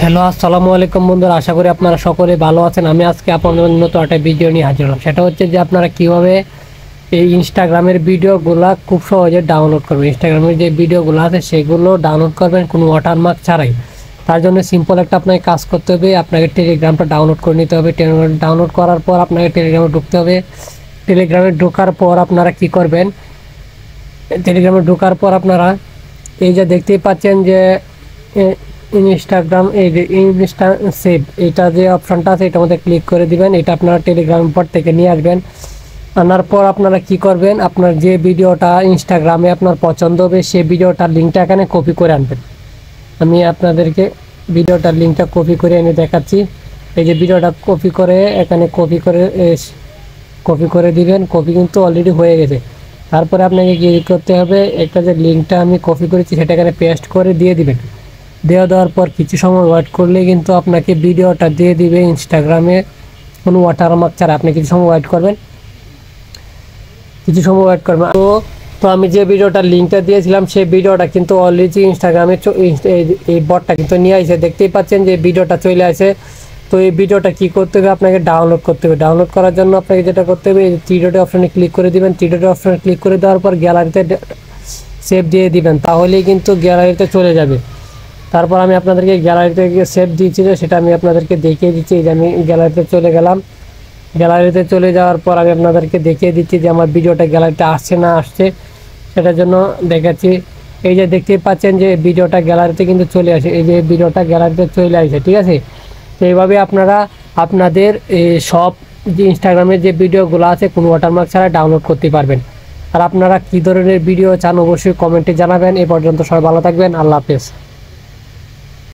Hello আসসালামু আলাইকুম বন্ধুরা, আশা করি আপনারা সকলে ভালো আছেন। আমি আজকে আপনাদের নতুন একটা ভিডিও নিয়ে হাজির হলাম। সেটা হচ্ছে যে আপনারা কীভাবে এই ইনস্টাগ্রামের ভিডিওগুলো খুব সহজে ডাউনলোড করবেন। ইনস্টাগ্রামের যে ভিডিওগুলো আছে সেগুলো ডাউনলোড করবেন কোনো ওয়াটারমার্ক ছাড়াই। তার জন্য সিম্পল একটা আপনাকে কাজ করতে হবে, আপনাকে টেলিগ্রামটা ডাউনলোড করে নিতে হবে। ডাউনলোড করার পর আপনাকে টেলিগ্রামে ঢুকতে হবে। টেলিগ্রামে ঢোকার পর আপনারা কি করবেন, টেলিগ্রামে ঢোকার পর আপনারা এই যে দেখতেই পাচ্ছেন যে ইনস্টাগ্রাম এই যে ইনস্টা সেভ এটা যে অপশনটা আছে এটার মধ্যে ক্লিক করে দিবেন। এটা আপনারা টেলিগ্রাম পর থেকে নিয়ে আসবেন। আনার পর আপনারা কি করবেন, আপনার যে ভিডিওটা ইনস্টাগ্রামে আপনার পছন্দ হবে সেই ভিডিওটার লিঙ্কটা এখানে কপি করে আনবেন। আমি আপনাদেরকে ভিডিওটার লিঙ্কটা কপি করে এনে দেখাচ্ছি। এই যে ভিডিওটা কপি করে এখানে কপি করে দিবেন। কপি কিন্তু অলরেডি হয়ে গেছে। তারপরে আপনাকে কি করতে হবে, একটা যে লিঙ্কটা আমি কপি করেছি সেটা এখানে পেস্ট করে দিয়ে দিবেন। দেওয়ার পর কিছু সময় ওয়েট করলে কিন্তু আপনাকে ভিডিওটা দিয়ে দিবে ইনস্টাগ্রামে কোনো ওয়াটারমার্ক ছাড়া। আপনি কিছু সময় ওয়েট করবেন, তো আমি যে ভিডিওটার লিঙ্কটা দিয়েছিলাম সেই ভিডিওটা কিন্তু অলরেডি ইনস্টাগ্রামে এই বটটা কিন্তু নিয়ে আসে। দেখতেই পাচ্ছেন যে ভিডিওটা চলে আসে। তো এই ভিডিওটা কি করতে হবে, আপনাকে ডাউনলোড করতে হবে। ডাউনলোড করার জন্য আপনাকে যেটা করতে হবে, থ্রি ডট অপশনে ক্লিক করে দিবেন। থ্রি ডট অপশনে ক্লিক করে দেওয়ার পর গ্যালারিতে সেভ দিয়ে দিবেন, তাহলেই কিন্তু গ্যালারিতে চলে যাবে। তারপর আমি আপনাদেরকে গ্যালারিতে সেভ দিয়েছি, সেটা আমি আপনাদেরকে দেখিয়ে দিচ্ছি যে আমি গ্যালারিতে চলে গেলাম। গ্যালারিতে চলে যাওয়ার পর আমি আপনাদেরকে দেখিয়ে দিচ্ছি যে আমার ভিডিওটা গ্যালারিতে আসছে না আসছে, সেটার জন্য দেখাচ্ছি। এই যে দেখতে পাচ্ছেন যে ভিডিওটা গ্যালারিতে কিন্তু চলে আসে, এই যে ভিডিওটা গ্যালারিতে চলে আসে, ঠিক আছে। তো এইভাবে আপনারা আপনাদের সব যে ইনস্টাগ্রামের যে ভিডিওগুলো আছে কোনো ওয়াটারমার্ক ছাড়া ডাউনলোড করতে পারবেন। আর আপনারা কী ধরনের ভিডিও চান অবশ্যই কমেন্টে জানাবেন। এ পর্যন্ত সবাই ভালো থাকবেন, আল্লাহ হাফেজ।